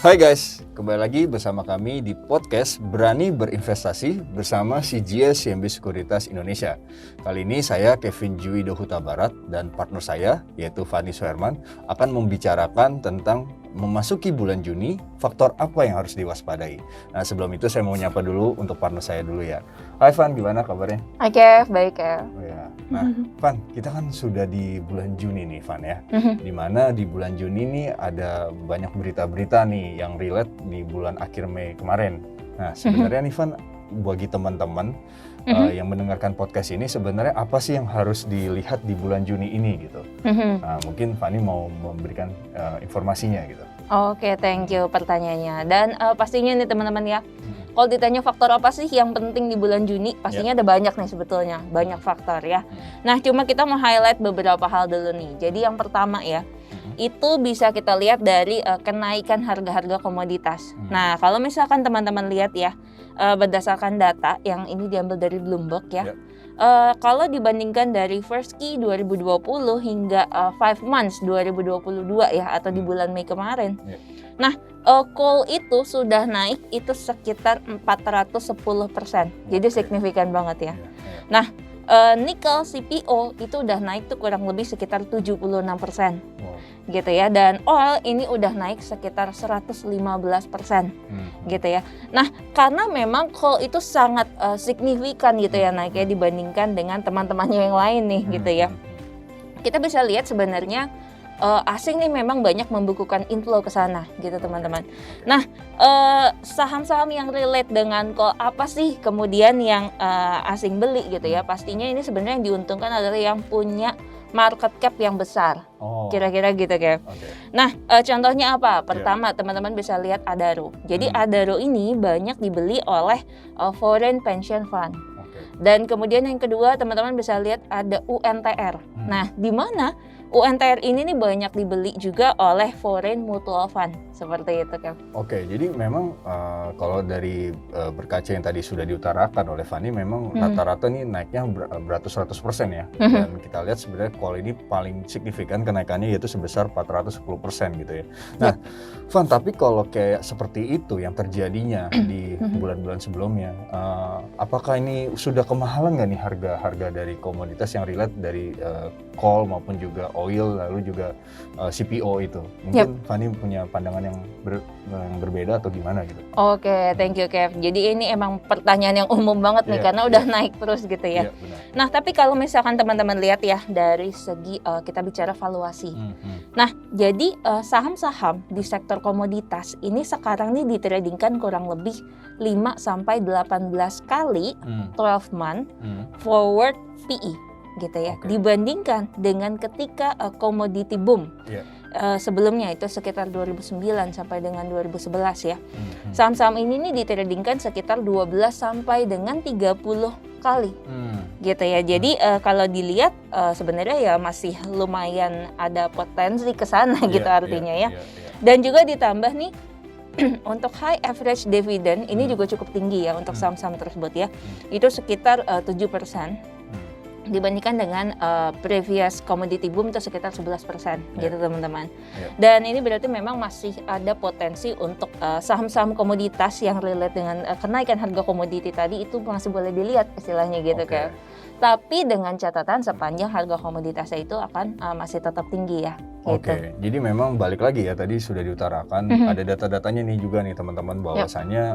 Hai guys, kembali lagi bersama kami di podcast Berani Berinvestasi bersama CGS CMB Sekuritas Indonesia. Kali ini saya Kevin Juwido Huta Barat dan partner saya yaitu Fanny Soerman akan membicarakan tentang memasuki bulan Juni, faktor apa yang harus diwaspadai. Nah sebelum itu saya mau nyapa dulu untuk partner saya dulu ya. Hai Van, gimana kabarnya? Hai Kev, baik ya. Oh ya. Nah Van, kita kan sudah di bulan Juni nih Van ya. Dimana di bulan Juni nih ada banyak berita-berita nih yang relate di bulan akhir Mei kemarin. Nah sebenarnya nih Van, bagi teman-teman yang mendengarkan podcast ini sebenarnya apa sih yang harus dilihat di bulan Juni ini gitu. Nah, mungkin Fanny mau memberikan informasinya gitu. Oke, thank you pertanyaannya. Dan pastinya nih teman-teman ya, kalau ditanya faktor apa sih yang penting di bulan Juni, pastinya ada banyak nih sebetulnya, banyak faktor ya. Nah, cuma kita mau highlight beberapa hal dulu nih. Jadi yang pertama ya, itu bisa kita lihat dari kenaikan harga-harga komoditas. Nah, kalau misalkan teman-teman lihat ya, berdasarkan data yang ini diambil dari Bloomberg ya, kalau dibandingkan dari first Q 2020 hingga 5 months 2022 ya, atau di bulan Mei kemarin. Nah, coal itu sudah naik itu sekitar 410%, jadi signifikan banget ya. Nah, nikel CPO itu udah naik tuh kurang lebih sekitar 76%. Gitu ya, dan oil ini udah naik sekitar 115% gitu ya. Nah, karena memang coal itu sangat signifikan gitu ya naiknya dibandingkan dengan teman-temannya yang lain nih gitu ya. Kita bisa lihat sebenarnya asing nih memang banyak membukukan inflow ke sana gitu teman-teman. Nah, saham-saham yang relate dengan coal apa sih kemudian yang asing beli gitu ya. Pastinya ini sebenarnya yang diuntungkan adalah yang punya market cap yang besar, kira-kira gitu Kev. Nah, contohnya apa? Pertama, teman-teman bisa lihat Adaro. Jadi Adaro ini banyak dibeli oleh foreign pension fund. Dan kemudian yang kedua, teman-teman bisa lihat ada UNTR. Nah, di mana UNTR ini nih banyak dibeli juga oleh foreign mutual fund, seperti itu Kev. Oke, jadi memang kalau dari berkaca yang tadi sudah diutarakan oleh Fanny, memang rata-rata nih naiknya beratus-ratus persen ya. Dan kita lihat sebenarnya coal ini paling signifikan kenaikannya yaitu sebesar 410% gitu ya. Nah, Van, tapi kalau kayak seperti itu yang terjadinya di bulan-bulan sebelumnya, apakah ini sudah kemahalan nggak nih harga-harga dari komoditas yang relate dari coal maupun juga oil lalu juga CPO itu? Mungkin Fanny punya pandangan yang berbeda atau gimana gitu? Oke, thank you Kev. Jadi ini emang pertanyaan yang umum banget nih karena udah naik terus gitu ya. Nah, tapi kalau misalkan teman-teman lihat ya dari segi kita bicara valuasi. Nah, jadi saham-saham di sektor komoditas ini sekarang nih ditradingkan kurang lebih 5 sampai 18 kali 12 month forward PE gitu ya. Dibandingkan dengan ketika commodity boom. Sebelumnya itu sekitar 2009 sampai dengan 2011 ya. Saham-saham ini nih ditradingkan sekitar 12 sampai dengan 30 kali. Gitu ya. Jadi kalau dilihat sebenarnya ya masih lumayan ada potensi ke sana gitu artinya ya. Dan juga ditambah nih untuk high average dividend ini juga cukup tinggi ya untuk saham-saham tersebut ya. Itu sekitar 7%. Dibandingkan dengan previous commodity boom itu sekitar 11% gitu teman-teman. Dan ini berarti memang masih ada potensi untuk saham-saham komoditas yang relate dengan kenaikan harga komoditi tadi itu masih boleh dilihat istilahnya gitu kan. Tapi dengan catatan sepanjang harga komoditasnya itu akan masih tetap tinggi ya. Oke, jadi memang balik lagi ya tadi sudah diutarakan ada data-datanya nih juga nih teman-teman bahwasannya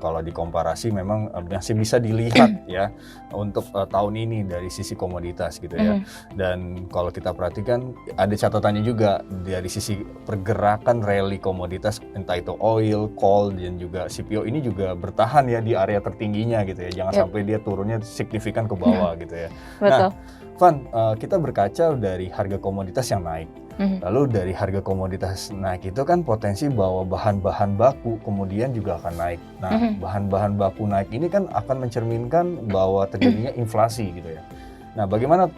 kalau dikomparasi memang masih bisa dilihat ya untuk tahun ini dari sisi komoditas gitu ya. Dan kalau kita perhatikan ada catatannya juga dari sisi pergerakan rally komoditas entah itu oil, coal dan juga CPO ini juga bertahan ya di area tertingginya gitu ya. Jangan sampai dia turunnya signifikan ke bawah gitu ya. Betul. Nah, Van, kita berkaca dari harga komoditas yang naik. Lalu dari harga komoditas naik itu kan potensi bahwa bahan-bahan baku kemudian juga akan naik. Nah, bahan-bahan baku naik ini kan akan mencerminkan bahwa terjadinya inflasi gitu ya. Nah, bagaimana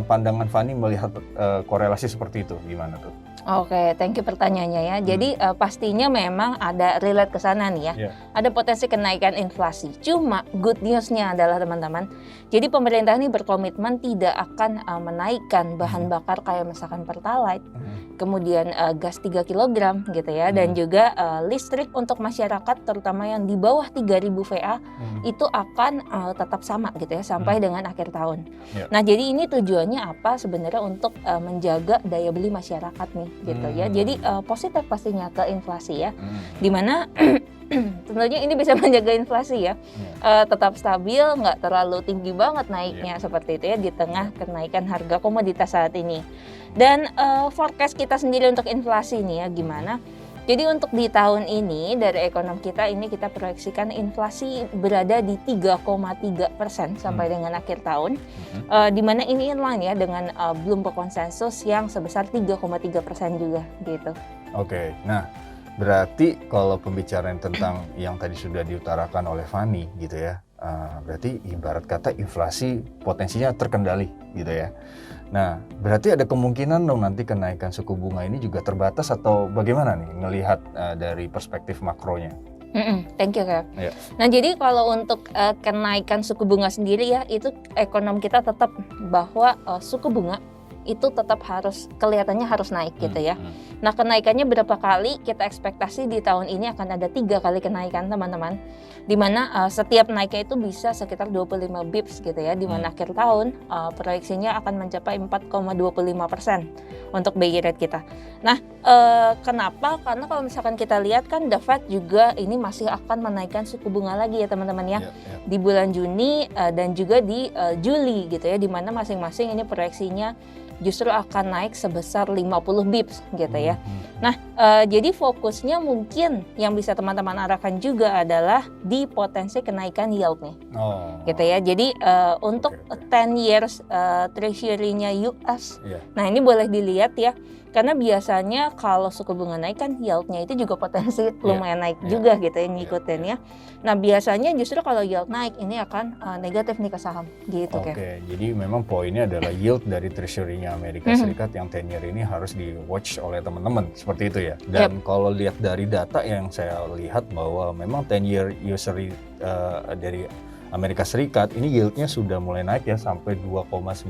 pandangan Fanny melihat korelasi seperti itu? Gimana tuh? Oke, thank you pertanyaannya ya. Jadi pastinya memang ada relate ke sana nih ya. Iya. Ada potensi kenaikan inflasi. Cuma good news-nya adalah teman-teman, jadi pemerintah ini berkomitmen tidak akan menaikkan bahan bakar kayak misalkan Pertalite, kemudian gas 3 kg gitu ya, dan juga listrik untuk masyarakat terutama yang di bawah 3.000 VA itu akan tetap sama gitu ya sampai dengan akhir tahun. Iya. Nah, jadi ini tujuannya apa sebenarnya untuk menjaga daya beli masyarakat nih gitu ya. Jadi positif pastinya ke inflasi ya. Dimana tentunya ini bisa menjaga inflasi ya, tetap stabil, nggak terlalu tinggi banget naiknya seperti itu ya di tengah kenaikan harga komoditas saat ini. Dan forecast kita sendiri untuk inflasi nih ya gimana? Jadi untuk di tahun ini dari ekonom kita ini kita proyeksikan inflasi berada di 3,3% sampai dengan akhir tahun, di mana ini inline ya dengan Bloomberg konsensus yang sebesar 3,3% juga gitu. Oke, nah berarti kalau pembicaraan tentang yang tadi sudah diutarakan oleh Fani gitu ya, berarti ibarat kata inflasi potensinya terkendali gitu ya. Nah, berarti ada kemungkinan dong nanti kenaikan suku bunga ini juga terbatas atau bagaimana nih ngelihat dari perspektif makronya? Thank you Kak. Iya. Nah jadi kalau untuk kenaikan suku bunga sendiri ya itu ekonom kita tetap bahwa suku bunga itu tetap harus kelihatannya harus naik gitu ya. Nah kenaikannya berapa kali kita ekspektasi di tahun ini akan ada 3 kali kenaikan teman-teman. Dimana setiap naiknya itu bisa sekitar 25 bips gitu ya. Dimana akhir tahun proyeksinya akan mencapai 4,25% untuk BI rate kita. Nah kenapa? Karena kalau misalkan kita lihat kan The Fed juga ini masih akan menaikkan suku bunga lagi ya teman-teman ya. Di bulan Juni dan juga di Juli gitu ya. Dimana masing-masing ini proyeksinya justru akan naik sebesar 50 bips gitu ya. Nah, jadi fokusnya mungkin yang bisa teman-teman arahkan juga adalah di potensi kenaikan yield nih. Gitu ya. Jadi untuk 10 years treasury-nya US. Nah, ini boleh dilihat ya. Karena biasanya kalau suku bunga naik kan yield-nya itu juga potensi lumayan naik juga gitu ya ngikutin ya. Nah biasanya justru kalau yield naik ini akan negatif nih ke saham gitu kan. Oke, jadi memang poinnya adalah yield dari treasury-nya Amerika Serikat yang 10 year ini harus di watch oleh teman-teman seperti itu ya. Dan kalau lihat dari data yang saya lihat bahwa memang 10 year usury dari Amerika Serikat ini yieldnya sudah mulai naik ya sampai 2,9.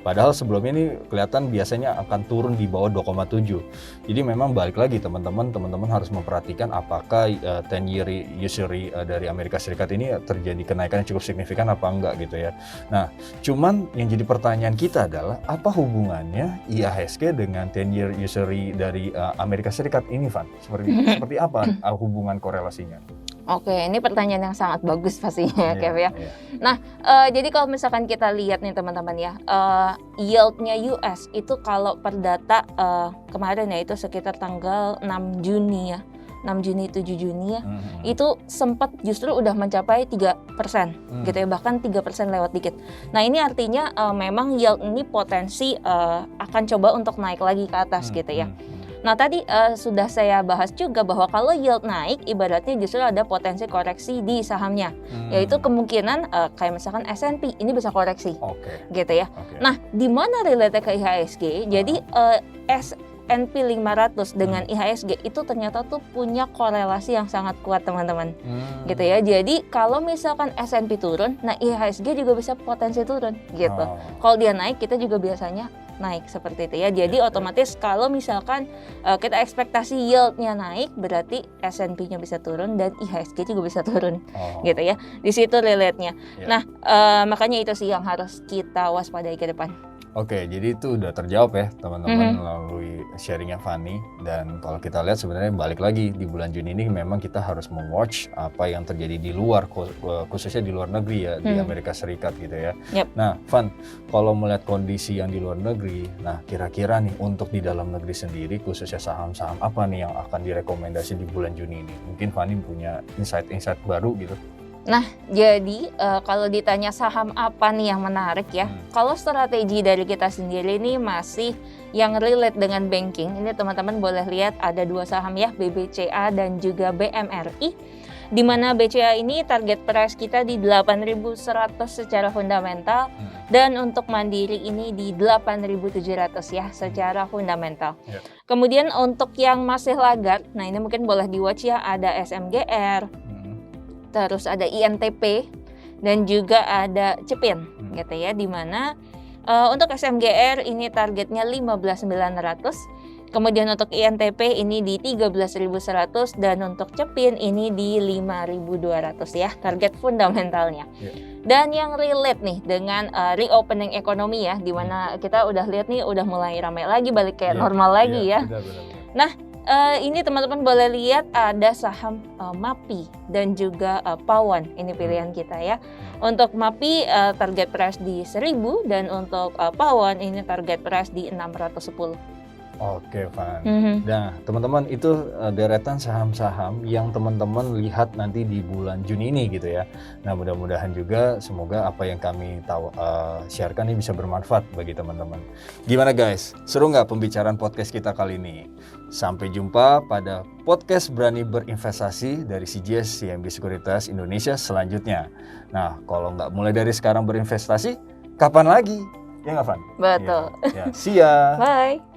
Padahal sebelumnya ini kelihatan biasanya akan turun di bawah 2,7. Jadi memang balik lagi teman-teman harus memperhatikan apakah 10 year usury dari Amerika Serikat ini terjadi kenaikan yang cukup signifikan apa enggak gitu ya. Nah, cuman yang jadi pertanyaan kita adalah apa hubungannya IHSG dengan 10 year usury dari Amerika Serikat ini, Van? Seperti apa hubungan korelasinya? Oke, ini pertanyaan yang sangat bagus pastinya, Kev ya. Nah, jadi kalau misalkan kita lihat nih teman-teman ya, yield-nya US itu kalau per data kemarin ya itu sekitar tanggal 6 Juni ya, 6 Juni 7 Juni ya, itu sempat justru udah mencapai 3% gitu ya, bahkan 3% lewat dikit. Nah ini artinya memang yield ini potensi akan coba untuk naik lagi ke atas gitu ya. Nah tadi sudah saya bahas juga bahwa kalau yield naik ibaratnya justru ada potensi koreksi di sahamnya, yaitu kemungkinan kayak misalkan S&P ini bisa koreksi, gitu ya. Nah di mana relate ke IHSG? Jadi S&P 500 dengan IHSG itu ternyata tuh punya korelasi yang sangat kuat teman-teman, gitu ya. Jadi kalau misalkan S&P turun, nah IHSG juga bisa potensi turun, gitu. Kalau dia naik kita juga biasanya naik seperti itu ya. Jadi otomatis kalau misalkan kita ekspektasi yieldnya naik, berarti S&P-nya bisa turun dan IHSG juga bisa turun, gitu ya. Di situ relate-nya. Nah, makanya itu sih yang harus kita waspadai ke depan. Oke, jadi itu udah terjawab ya teman-teman melalui sharingnya Fani. Dan kalau kita lihat sebenarnya balik lagi di bulan Juni ini memang kita harus mewatch apa yang terjadi di luar, khususnya di luar negeri ya, di Amerika Serikat gitu ya. Nah, Van, kalau melihat kondisi yang di luar negeri, nah kira-kira nih untuk di dalam negeri sendiri khususnya saham-saham apa nih yang akan direkomendasi di bulan Juni ini? Mungkin Fani punya insight-insight baru gitu. Nah, jadi kalau ditanya saham apa nih yang menarik ya, kalau strategi dari kita sendiri ini masih yang relate dengan banking, ini teman-teman boleh lihat ada 2 saham ya, BBCA dan juga BMRI. Di mana BCA ini target price kita di 8.100 secara fundamental dan untuk Mandiri ini di 8.700 ya secara fundamental. Kemudian untuk yang masih laggard, nah ini mungkin boleh di-watch ya, ada SMGR, terus ada INTP dan juga ada Cepin gitu ya, di mana untuk SMGR ini targetnya 15.900. Kemudian untuk INTP ini di 13.100 dan untuk Cepin ini di 5.200 ya target fundamentalnya. Dan yang relate nih dengan reopening ekonomi ya, di mana kita udah lihat nih udah mulai ramai lagi, balik kayak normal lagi ya. Nah, ini teman-teman boleh lihat ada saham MAPI dan juga Pawan, ini pilihan kita ya. Untuk MAPI target price di 1.000 dan untuk Pawan ini target price di 610. Oke, Van. Nah, teman-teman itu deretan saham-saham yang teman-teman lihat nanti di bulan Juni ini gitu ya. Nah, mudah-mudahan juga semoga apa yang kami sharekan ini bisa bermanfaat bagi teman-teman. Gimana guys? Seru nggak pembicaraan podcast kita kali ini? Sampai jumpa pada podcast Berani Berinvestasi dari CGS CIMB Sekuritas Indonesia selanjutnya. Nah, kalau nggak mulai dari sekarang berinvestasi, kapan lagi? Ya nggak, Van? Betul. Ya. See ya. Bye.